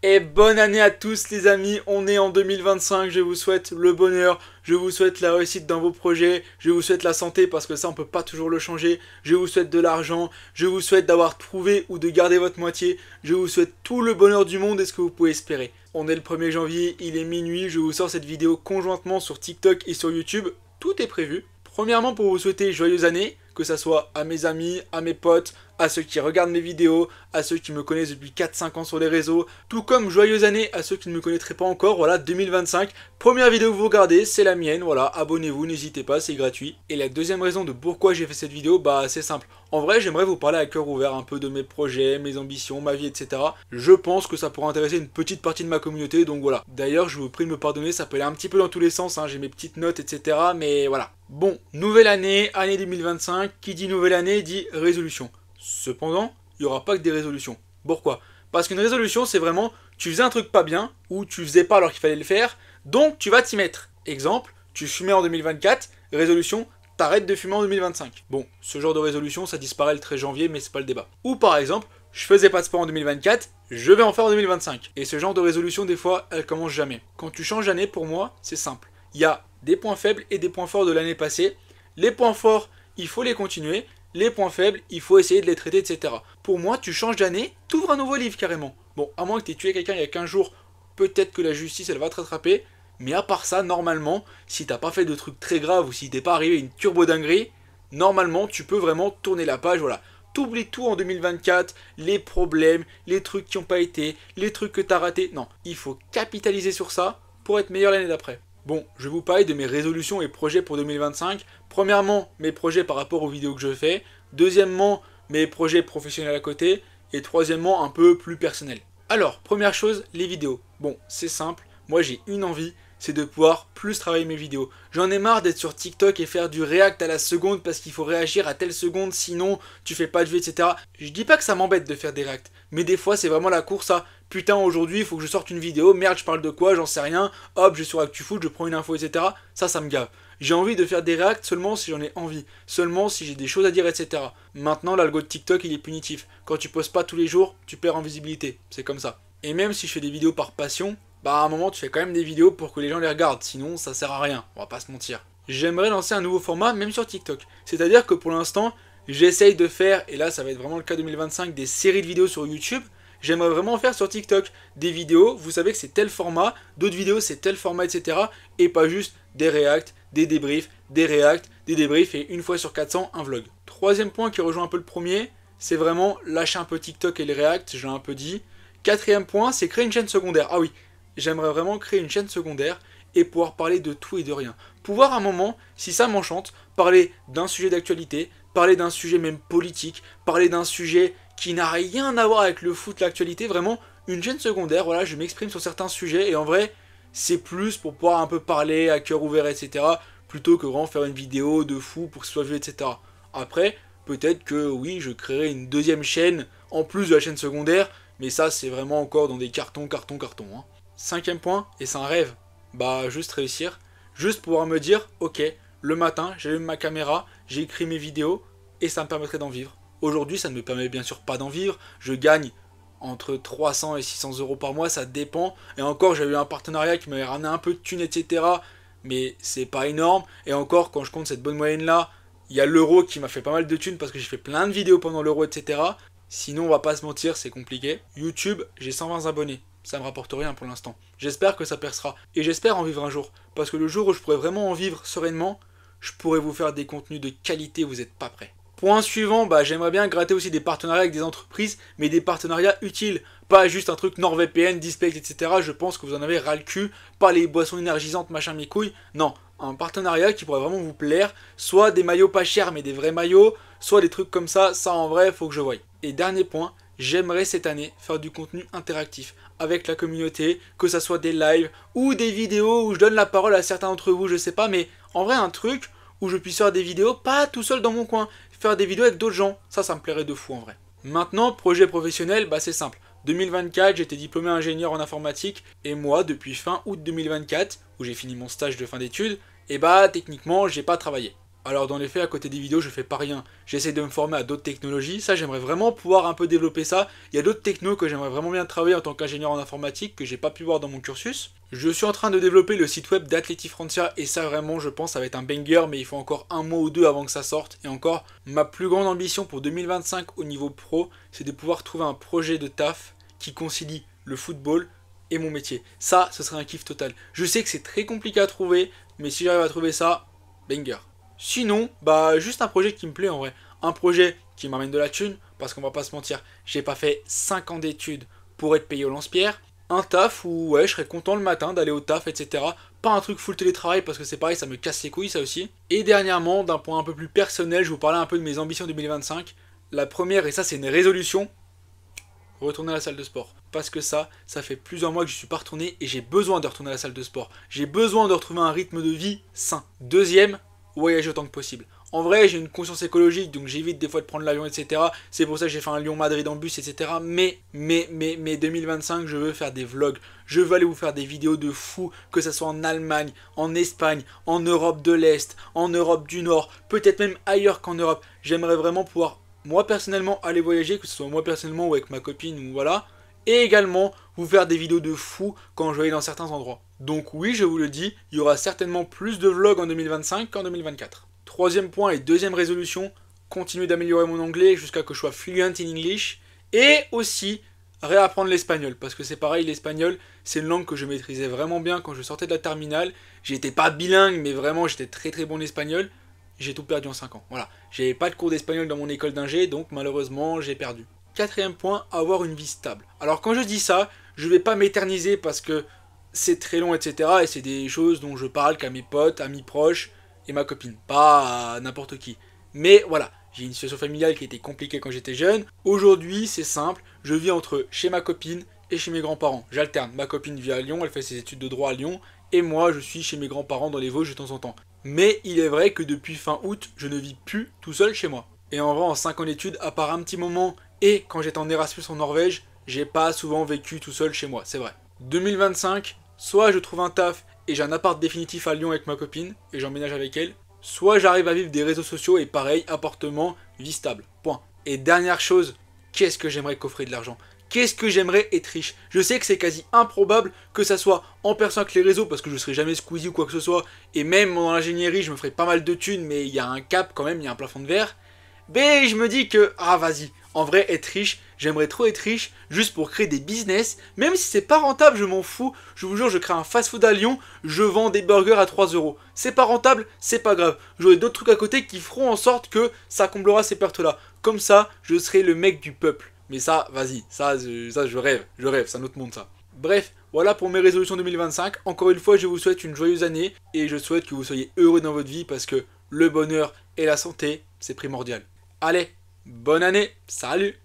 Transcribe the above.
Et bonne année à tous les amis, on est en 2025, je vous souhaite le bonheur, je vous souhaite la réussite dans vos projets, je vous souhaite la santé parce que ça on peut pas toujours le changer, je vous souhaite de l'argent, je vous souhaite d'avoir trouvé ou de garder votre moitié, je vous souhaite tout le bonheur du monde et ce que vous pouvez espérer. On est le 1er janvier, il est minuit, je vous sors cette vidéo conjointement sur TikTok et sur YouTube, tout est prévu. Premièrement pour vous souhaiter joyeuse année, que ça soit à mes amis, à mes potes, à ceux qui regardent mes vidéos, à ceux qui me connaissent depuis 4-5 ans sur les réseaux, tout comme joyeuse année à ceux qui ne me connaîtraient pas encore, voilà 2025, première vidéo que vous regardez, c'est la mienne, voilà, abonnez-vous, n'hésitez pas, c'est gratuit. Et la deuxième raison de pourquoi j'ai fait cette vidéo, bah c'est simple, en vrai j'aimerais vous parler à cœur ouvert un peu de mes projets, mes ambitions, ma vie, etc. Je pense que ça pourrait intéresser une petite partie de ma communauté, donc voilà. D'ailleurs je vous prie de me pardonner, ça peut aller un petit peu dans tous les sens, hein, j'ai mes petites notes, etc. Mais voilà. Bon, nouvelle année, année 2025, qui dit nouvelle année dit résolution. Cependant, il n'y aura pas que des résolutions. Pourquoi? Parce qu'une résolution, c'est vraiment, tu faisais un truc pas bien, ou tu faisais pas alors qu'il fallait le faire, donc tu vas t'y mettre. Exemple, tu fumais en 2024, résolution, t'arrêtes de fumer en 2025. Bon, ce genre de résolution, ça disparaît le 13 janvier, mais c'est pas le débat. Ou par exemple, je faisais pas de sport en 2024, je vais en faire en 2025. Et ce genre de résolution, des fois, elle commence jamais. Quand tu changes d'année, pour moi, c'est simple. Il y a des points faibles et des points forts de l'année passée. Les points forts, il faut les continuer. Les points faibles, il faut essayer de les traiter, etc. Pour moi, tu changes d'année, t'ouvres un nouveau livre carrément. Bon, à moins que t'aies tué quelqu'un il y a 15 jours, peut-être que la justice, elle va te rattraper. Mais à part ça, normalement, si t'as pas fait de trucs très graves ou si t'es pas arrivé à une turbo dinguerie, normalement, tu peux vraiment tourner la page, voilà. T'oublies tout en 2024, les problèmes, les trucs qui n'ont pas été, les trucs que t'as ratés. Non, il faut capitaliser sur ça pour être meilleur l'année d'après. Bon, je vais vous parler de mes résolutions et projets pour 2025. Premièrement, mes projets par rapport aux vidéos que je fais. Deuxièmement, mes projets professionnels à côté. Et troisièmement, un peu plus personnel. Alors, première chose, les vidéos. Bon, c'est simple. Moi, j'ai une envie, c'est de pouvoir plus travailler mes vidéos. J'en ai marre d'être sur TikTok et faire du react à la seconde parce qu'il faut réagir à telle seconde, sinon tu fais pas de vue, etc. Je dis pas que ça m'embête de faire des reacts, mais des fois c'est vraiment la course à putain aujourd'hui il faut que je sorte une vidéo, merde je parle de quoi, j'en sais rien, hop je suis sur ActuFoot, je prends une info, etc. Ça me gave. J'ai envie de faire des reacts seulement si j'en ai envie, seulement si j'ai des choses à dire, etc. Maintenant l'algo de TikTok il est punitif. Quand tu postes pas tous les jours, tu perds en visibilité, c'est comme ça. Et même si je fais des vidéos par passion, bah à un moment tu fais quand même des vidéos pour que les gens les regardent, sinon ça sert à rien, on va pas se mentir. J'aimerais lancer un nouveau format même sur TikTok, c'est-à-dire que pour l'instant j'essaye de faire, et là ça va être vraiment le cas 2025, des séries de vidéos sur YouTube. J'aimerais vraiment faire sur TikTok des vidéos, vous savez que c'est tel format, d'autres vidéos c'est tel format, etc. Et pas juste des reacts, des débriefs, des reacts, des débriefs et une fois sur 400 un vlog. Troisième point qui rejoint un peu le premier, c'est vraiment lâcher un peu TikTok et les reacts, je l'ai un peu dit. Quatrième point, c'est créer une chaîne secondaire. Ah oui, j'aimerais vraiment créer une chaîne secondaire et pouvoir parler de tout et de rien. Pouvoir à un moment, si ça m'enchante, parler d'un sujet d'actualité, parler d'un sujet même politique, parler d'un sujet qui n'a rien à voir avec le foot, l'actualité, vraiment une chaîne secondaire, voilà, je m'exprime sur certains sujets et en vrai, c'est plus pour pouvoir un peu parler à cœur ouvert, etc. plutôt que vraiment faire une vidéo de fou pour que ce soit vu, etc. Après, peut-être que oui, je créerai une deuxième chaîne en plus de la chaîne secondaire, mais ça c'est vraiment encore dans des cartons. Hein. Cinquième point, et c'est un rêve, bah juste réussir, juste pouvoir me dire, ok, le matin, j'allume ma caméra, j'écris mes vidéos, et ça me permettrait d'en vivre. Aujourd'hui, ça ne me permet bien sûr pas d'en vivre, je gagne entre 300 et 600 euros par mois, ça dépend, et encore j'ai eu un partenariat qui m'avait ramené un peu de thunes, etc., mais c'est pas énorme, et encore quand je compte cette bonne moyenne là, il y a l'euro qui m'a fait pas mal de thunes parce que j'ai fait plein de vidéos pendant l'euro, etc., sinon on va pas se mentir, c'est compliqué. YouTube, j'ai 120 abonnés. Ça me rapporte rien pour l'instant. J'espère que ça percera. Et j'espère en vivre un jour. Parce que le jour où je pourrai vraiment en vivre sereinement, je pourrai vous faire des contenus de qualité, vous n'êtes pas prêts. Point suivant, bah j'aimerais bien gratter aussi des partenariats avec des entreprises, mais des partenariats utiles. Pas juste un truc NordVPN, Display, etc. Je pense que vous en avez ras le cul. Pas les boissons énergisantes, machin, mes couilles. Non, un partenariat qui pourrait vraiment vous plaire. Soit des maillots pas chers, mais des vrais maillots. Soit des trucs comme ça en vrai, faut que je voie. Et dernier point, j'aimerais cette année faire du contenu interactif avec la communauté, que ça soit des lives ou des vidéos où je donne la parole à certains d'entre vous, je sais pas, mais en vrai un truc où je puisse faire des vidéos, pas tout seul dans mon coin, faire des vidéos avec d'autres gens, ça me plairait de fou en vrai. Maintenant, projet professionnel, bah c'est simple. 2024, j'étais diplômé ingénieur en informatique, et moi, depuis fin août 2024, où j'ai fini mon stage de fin d'études, et bah techniquement, j'ai pas travaillé. Alors dans les faits, à côté des vidéos, je fais pas rien. J'essaie de me former à d'autres technologies. Ça, j'aimerais vraiment pouvoir un peu développer ça. Il y a d'autres technos que j'aimerais vraiment bien travailler en tant qu'ingénieur en informatique que j'ai pas pu voir dans mon cursus. Je suis en train de développer le site web d'Atleti Francia et ça vraiment, je pense, ça va être un banger, mais il faut encore un mois ou deux avant que ça sorte. Et encore, ma plus grande ambition pour 2025 au niveau pro, c'est de pouvoir trouver un projet de taf qui concilie le football et mon métier. Ça, ce serait un kiff total. Je sais que c'est très compliqué à trouver, mais si j'arrive à trouver ça, banger. Sinon, bah juste un projet qui me plaît en vrai. Un projet qui m'amène de la thune, parce qu'on va pas se mentir, j'ai pas fait 5 ans d'études pour être payé au lance-pierre. Un taf où ouais, je serais content le matin d'aller au taf, etc. Pas un truc full télétravail parce que c'est pareil, ça me casse les couilles ça aussi. Et dernièrement, d'un point un peu plus personnel, je vais vous parler un peu de mes ambitions 2025. La première, et ça c'est une résolution, retourner à la salle de sport. Parce que ça fait plusieurs mois que je suis pas retourné et j'ai besoin de retourner à la salle de sport. J'ai besoin de retrouver un rythme de vie sain. Deuxième, voyager autant que possible. En vrai, j'ai une conscience écologique, donc j'évite des fois de prendre l'avion, etc. C'est pour ça que j'ai fait un Lyon-Madrid en bus, etc. Mais 2025, je veux faire des vlogs. Je veux aller vous faire des vidéos de fou, que ce soit en Allemagne, en Espagne, en Europe de l'Est, en Europe du Nord, peut-être même ailleurs qu'en Europe. J'aimerais vraiment pouvoir, moi personnellement, aller voyager, que ce soit moi personnellement ou avec ma copine, ou voilà. Et également, vous faire des vidéos de fou quand je vais aller dans certains endroits. Donc oui, je vous le dis, il y aura certainement plus de vlogs en 2025 qu'en 2024. Troisième point et deuxième résolution, continuer d'améliorer mon anglais jusqu'à que je sois fluent in English. Et aussi, réapprendre l'espagnol. Parce que c'est pareil, l'espagnol, c'est une langue que je maîtrisais vraiment bien quand je sortais de la terminale. J'étais pas bilingue, mais vraiment, j'étais très très bon en espagnol. J'ai tout perdu en 5 ans. Voilà. J'avais pas de cours d'espagnol dans mon école d'ingé, donc malheureusement, j'ai perdu. Quatrième point, avoir une vie stable. Alors quand je dis ça, je vais pas m'éterniser parce que c'est très long, etc. Et c'est des choses dont je parle qu'à mes potes, amis proches et ma copine, pas à n'importe qui. Mais voilà, j'ai une situation familiale qui était compliquée quand j'étais jeune. Aujourd'hui, c'est simple, je vis entre chez ma copine et chez mes grands-parents. J'alterne, ma copine vit à Lyon, elle fait ses études de droit à Lyon, et moi je suis chez mes grands-parents dans les Vosges de temps en temps. Mais il est vrai que depuis fin août, je ne vis plus tout seul chez moi. Et en vrai, en 5 ans d'études, à part un petit moment, et quand j'étais en Erasmus en Norvège, j'ai pas souvent vécu tout seul chez moi, c'est vrai. 2025, soit je trouve un taf et j'ai un appart définitif à Lyon avec ma copine, et j'emménage avec elle, soit j'arrive à vivre des réseaux sociaux et pareil, appartement, vie stable, point. Et dernière chose, qu'est-ce que j'aimerais coffrer de l'argent ? Qu'est-ce que j'aimerais être riche ? Je sais que c'est quasi improbable que ça soit en personne avec les réseaux, parce que je serai jamais Squeezie ou quoi que ce soit, et même dans l'ingénierie, je me ferai pas mal de thunes, mais il y a un cap quand même, il y a un plafond de verre. Mais je me dis que, ah vas-y, en vrai, être riche, j'aimerais trop être riche, juste pour créer des business, même si c'est pas rentable, je m'en fous, je vous jure, je crée un fast-food à Lyon, je vends des burgers à 3 €. C'est pas rentable, c'est pas grave, j'aurai d'autres trucs à côté qui feront en sorte que ça comblera ces pertes-là. Comme ça, je serai le mec du peuple. Mais ça, vas-y, ça je rêve, c'est un autre monde ça. Bref, voilà pour mes résolutions 2025. Encore une fois, je vous souhaite une joyeuse année et je souhaite que vous soyez heureux dans votre vie parce que le bonheur et la santé, c'est primordial. Allez, bonne année, salut!